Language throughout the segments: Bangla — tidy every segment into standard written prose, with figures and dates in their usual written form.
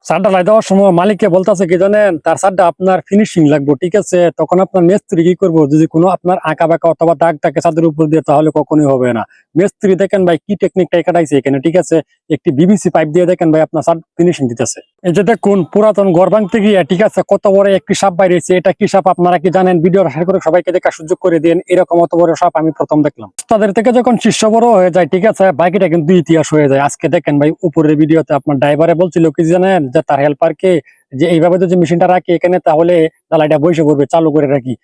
ছাদ ঢালাই দেওয়ার সময় মালিককে বলতেছে কি জানেন, তার ছাদটা আপনার ফিনিশিং লাগবে, ঠিক আছে। তখন আপনার মিস্ত্রি কি করবো, যদি কোনো আপনার আঁকা বাঁকা অথবা দাগ থাকে ছাদের উপর দিয়ে, তাহলে কখনোই হবে না। মিস্ত্রি দেখেন ভাই কি টেকনিকটাই কাটাইছে এখানে, ঠিক আছে। একটি বিবিসি পাইপ দিয়ে দেখেন ভাই আপনার ছাদ ফিনিশিং দিতেছে। এই যে দেখুন পুরাতন ঘর ভাঙতে গিয়ে, ঠিক আছে, কত বড় একটি সাপ বাইরেছে। এটা কি সাপ আপনারা কি জানেন? ভিডিও শেয়ার করে সবাইকে দেখার সুযোগ করে দিন। এরকম অত বড় সাপ আমি প্রথম দেখলাম। তাদের থেকে যখন শিষ্য বড় হয়ে যায়, ঠিক আছে, বাকিটা কিন্তু ইতিহাস হয়ে যায়। আজকে দেখেন ভাই উপরের ভিডিওতে আপনার ড্রাইভারে বলছিল কি জানেন, যে তার হেল্পারকে যে এইভাবে যদি মেশিনটা রাখি এখানে, তাহলে ঢালাইটা বসে পড়বে, চালু করে রাখি।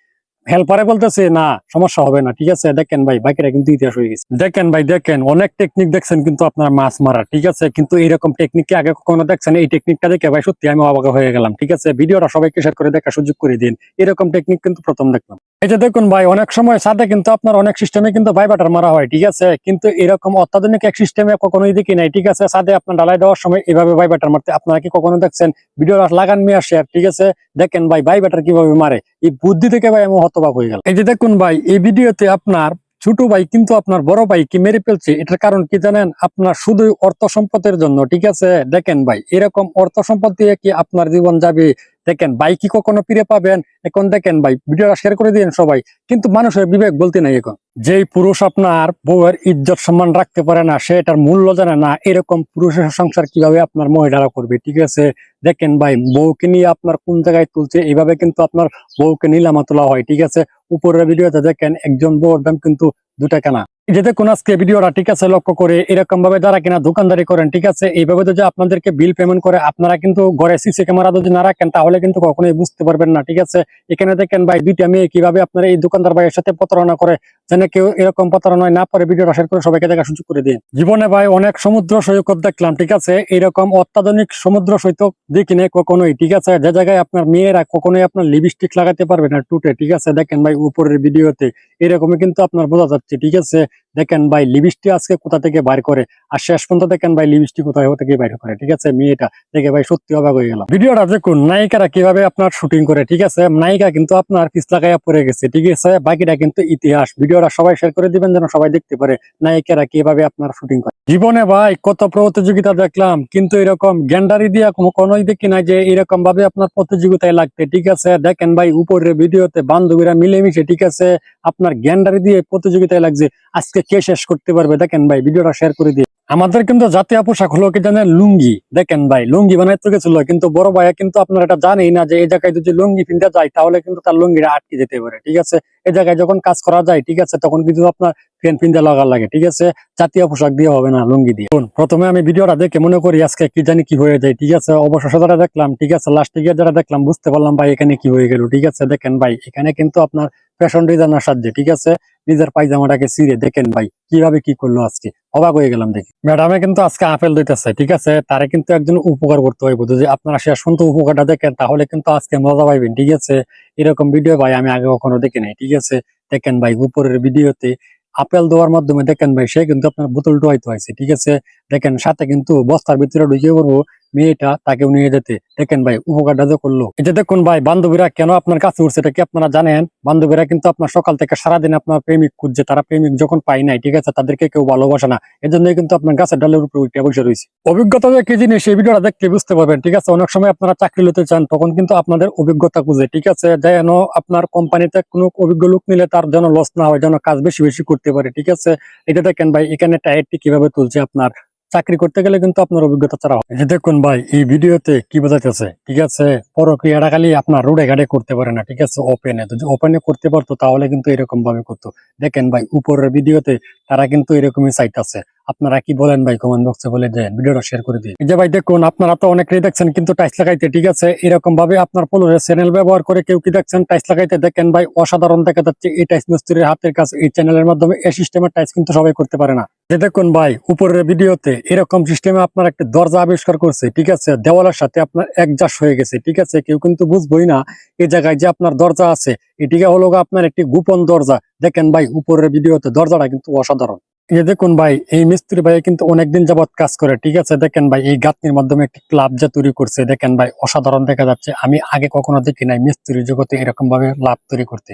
হেল্পারে বলতেছে না, সমস্যা হবে না, ঠিক আছে। দেখেন ভাই বাকিটা কিন্তু ইতিহাস হয়ে গেছে। দেখেন ভাই দেখেন, অনেক টেকনিক দেখছেন কিন্তু আপনার মাছ মারা, ঠিক আছে, কিন্তু এরকম টেকনিককে আগে কখনো দেখছেন? এই টেকনিকটা দেখে ভাই সত্যি আমি অবাক হয়ে গেলাম, ঠিক আছে। ভিডিওটা সবাইকে শেয়ার করে দেখার সুযোগ করে দিন। এরকম টেকনিক কিন্তু প্রথম দেখলাম। এই যে দেখুন ভাই, অনেক সময় সাথে কিন্তু আপনার অনেক সিস্টেমে কিন্তু ভাইবাটার মারা হয়, ঠিক আছে, কিন্তু এরকম অত্যাধুনিক এক সিস্টেমে কখনোই দেখি নাই, ঠিক আছে। সাথে আপনার ঢালাই দেওয়ার সময় এভাবে ভাইবাটার মারতে আপনারা কি কখনো দেখছেন? ভিডিওটা লাগান মিয়া শেয়ার, ঠিক আছে। দেখেন ভাই ভাইবাটার কিভাবে মারে, এই বুদ্ধি থেকে ভাই আমি হতবাক হয়ে গেল। এই যে দেখুন ভাই, এই ভিডিওতে আপনার ছোট ভাই কিন্তু আপনার বড় ভাই কি মেরে ফেলছে। এটার কারণ কি জানেন? আপনার শুধুই অর্থ সম্পদের জন্য, ঠিক আছে। দেখেন ভাই এরকম অর্থ সম্পদ দিয়ে কি আপনার জীবন যাবে? দেখেন ভাই কি কখনো ফিরে পাবেন? এখন দেখেন ভাই ভিডিওটা শেয়ার করে দিন সবাই। কিন্তু মানুষের বিবেক বলতে নাই এখন। যেই পুরুষ আপনার বউয়ের ইজ্জত সম্মান রাখতে পারে না, সে এটার মূল্য জানে না, এরকম পুরুষের সংসার কিভাবে আপনার মহিলারা করবে, ঠিক আছে। দেখেন ভাই বউকে নিয়ে আপনার কোন জায়গায় তুলছে, এইভাবে কিন্তু আপনার বউকে নিলামা তোলা হয়, ঠিক আছে। উপরের ভিডিওতে দেখেন একজন বউর দাম কিন্তু 2 টাকা না। এই যে দেখুন আজকে ভিডিওটা, ঠিক আছে, লক্ষ্য করে এরকম ভাবে যারা কিনা দোকানদারি করেন, ঠিক আছে, এইভাবে যদি আপনাদেরকে বিল পেমেন্ট করে, আপনারা কিন্তু ঘরে সিসি ক্যামেরা যদি না রাখেন, তাহলে কিন্তু কখনোই বুঝতে পারবেন না, ঠিক আছে। এখানে দেখেন ভাই 2টা মেয়ে কিভাবে আপনার এই দোকানদার ভাইয়ের সাথে প্রতারণা করে, যেন কেউ এরকম প্রতারণায় না পারে। ভিডিওটা শেয়ার করে সবাইকে দেখার সুযোগ করে দিন। জীবনে ভাই অনেক সমুদ্র সৈকত দেখলাম, ঠিক আছে, এরকম অত্যাধুনিক সমুদ্র সৈকত দেখি নাই কখনোই, ঠিক আছে। যে জায়গায় আপনার মেয়েরা কখনোই আপনার লিপস্টিক লাগাতে পারবে না টুটে, ঠিক আছে। দেখেন ভাই উপরের ভিডিওতে এরকমই কিন্তু আপনার বোঝা যাচ্ছে, ঠিক আছে। দেখেন ভাই লিপস্টিক আজকে কোথা থেকে বাইর করে, আর শেষ পর্যন্ত দেখেন ভাই লিপস্টিক কোথায় থেকে বাইর করে, ঠিক আছে। মেয়েটা দেখে ভাই সত্যি অবাক হয়ে গেলাম। ভিডিওটা দেখুন নায়িকারা কিভাবে আপনার শুটিং করে, ঠিক আছে। নায়িকা কিন্তু আপনার পিছ লাগাইয়া পড়ে গেছে, ঠিক আছে। বাকিটা কিন্তু ইতিহাস। ভিডিওটা সবাই শেয়ার করে দিবেন যেন সবাই দেখতে পারে নায়িকারা কিভাবে আপনার শুটিং করে। জীবনে ভাই কত প্রতিযোগিতা দেখলাম, কিন্তু এরকম গ্যান্ডারি দিয়া কোনোই দেখি নাই যে এরকম ভাবে আপনার প্রতিযোগিতায় লাগতে, ঠিক আছে। দেখেন ভাই উপরের ভিডিওতে বান্ধবীরা মিলেমিশে, ঠিক আছে, আপনার গ্যান্ডারি দিয়ে প্রতিযোগিতায় লাগছে। আজকে কে শেষ করতে পারবে? দেখেন ভাই ভিডিওটা শেয়ার করে দিয়ে। আমাদের কিন্তু জাতীয় পোশাক হলো কি জানেন? লুঙ্গি। দেখেন ভাই লুঙ্গি বানাইতে গেছিল, কিন্তু বড় ভাইয়া কিন্তু আপনার এটা জানেই না যে এই জায়গায় যদি লুঙ্গি পিনতে যায়, তাহলে কিন্তু তার লুঙ্গিটা আটকে যেতে পারে, ঠিক আছে। এই জায়গায় যখন কাজ করা যায়, ঠিক আছে, তখন কিন্তু আপনার ফ্যান পিনতে লাগা লাগে, ঠিক আছে। জাতীয় পোশাক দিয়ে হবে না, লুঙ্গি দিয়ে। প্রথমে আমি ভিডিওটা দেখে মনে করি আজকে কি জানি কি হয়ে যায়, ঠিক আছে। অবশেষে যারা দেখলাম, ঠিক আছে, লাস্টে গিয়ে যারা দেখলাম বুঝতে পারলাম ভাই এখানে কি হয়ে গেল, ঠিক আছে। দেখেন ভাই এখানে কিন্তু আপনার ফ্যাশন ডিজাইনার সাহায্যে, ঠিক আছে, নিজের পায়জামাটাকে ছিঁড়ে দেখেন ভাই কিভাবে কি করলো। আজকে অবাক হয়ে গেলাম দেখি। ম্যাডামে কিন্তু আজকে আপেল দিতেছে, ঠিক আছে, তারে কিন্তু একজন উপকার করতে হইব। যদি আপনারা শেষ পর্যন্ত উপকারটা দেখেন, তাহলে কিন্তু আজকে মজা পাইবেন, ঠিক আছে। এরকম ভিডিও ভাই আমি আগে কখনো দেখি নাই, ঠিক আছে। দেখেন ভাই উপরের ভিডিওতে আপেল দেওয়ার মাধ্যমে দেখেন ভাই সে কিন্তু আপনার বোতল টোয়াইতে হয়েছে, ঠিক আছে। দেখেন সাথে কিন্তু বস্তার ভিতরে ঢুকিয়ে পড়বো মেয়েটা, তাকেও নিয়ে যেতে। দেখেন ভাই উপকারটা যে করলো। এটা দেখুন ভাই বান্ধবীরা কেন আপনার কাছে উঠছে, এটা কি আপনারা জানেন? বান্ধবীরা কিন্তু আপনার সকাল থেকে সারাদিন আপনার প্রেমিক খুঁজছে, তারা প্রেমিক যখন পাই নাই, ঠিক আছে, তাদেরকে কেউ ভালোবাসে না, এজন্যই কিন্তু আপনার গাছের ডালের উপরে উঠে বসে রয়েছে। অভিজ্ঞতা যে কি জিনিস এই ভিডিওটা দেখলে বুঝতে পারবেন, ঠিক আছে। অনেক সময় আপনারা চাকরি নিতে চান, তখন কিন্তু আপনাদের অভিজ্ঞতা খুঁজে, ঠিক আছে, যেন আপনার কোম্পানিতে কোনো অভিজ্ঞ লোক নিলে তার যেন লস না হয়, যেন কাজ বেশি বেশি করতে পারে, ঠিক আছে। এটা দেখেন ভাই এখানে টায়ারটি কিভাবে তুলছে। আপনার চাকরি করতে গেলে কিন্তু আপনার অভিজ্ঞতা ছাড়া হয়। এই দেখুন ভাই এই ভিডিওতে কি বোঝাইতেছে, ঠিক আছে, প্রক্রিয়াটা খালি আপনার রোডে ঘাটে করতে পারে না, ঠিক আছে, ওপেনে। যদি ওপেনে করতে পারতো তাহলে কিন্তু এরকম ভাবে করতো। দেখেন ভাই উপরের ভিডিওতে তারা কিন্তু এরকমই চাইতেছে। আপনারা কি বলেন ভাই কমেন্ট বক্সে বলে দেন, ভিডিওটা শেয়ার করে দিন। এই যে ভাই দেখুন আপনারা তো অনেকেই দেখছেন কিন্তু টাইলস লাগাইতে, ঠিক আছে, এরকম ভাবে আপনার পোলোরের চ্যানেল ব্যবহার করে কেউ কি দেখছেন টাইলস লাগাইতে। দেখেন ভাই অসাধারণ দেখা যাচ্ছে এই টাইলস মিস্ত্রির হাতের কাজ। এই চ্যানেলের মাধ্যমে এই সিস্টেমের টাইলস কিন্তু সবাই করতে পারে না। যে দেখুন ভাই উপরের ভিডিওতে এরকম সিস্টেমে আপনার একটা দরজা আবিষ্কার করছে, ঠিক আছে, দেওয়ালের সাথে আপনার একজাস হয়ে গেছে, ঠিক আছে। কেউ কিন্তু বুঝবোই না এই জায়গায় যে আপনার দরজা আছে, এটিকে হলো আপনার একটি গোপন দরজা। দেখেন ভাই উপরের ভিডিওতে দরজাটা কিন্তু অসাধারণ। এই দেখুন ভাই এই মিস্ত্রি ভাই কিন্তু অনেকদিন যাবত কাজ করে, ঠিক আছে। দেখেন ভাই এই গাঁথনির মাধ্যমে একটি ক্লাব যা তৈরি করছে। দেখেন ভাই অসাধারণ দেখা যাচ্ছে। আমি আগে কখনো দেখি নাই মিস্ত্রির জগতে এরকম ভাবে ক্লাব তৈরি করতে।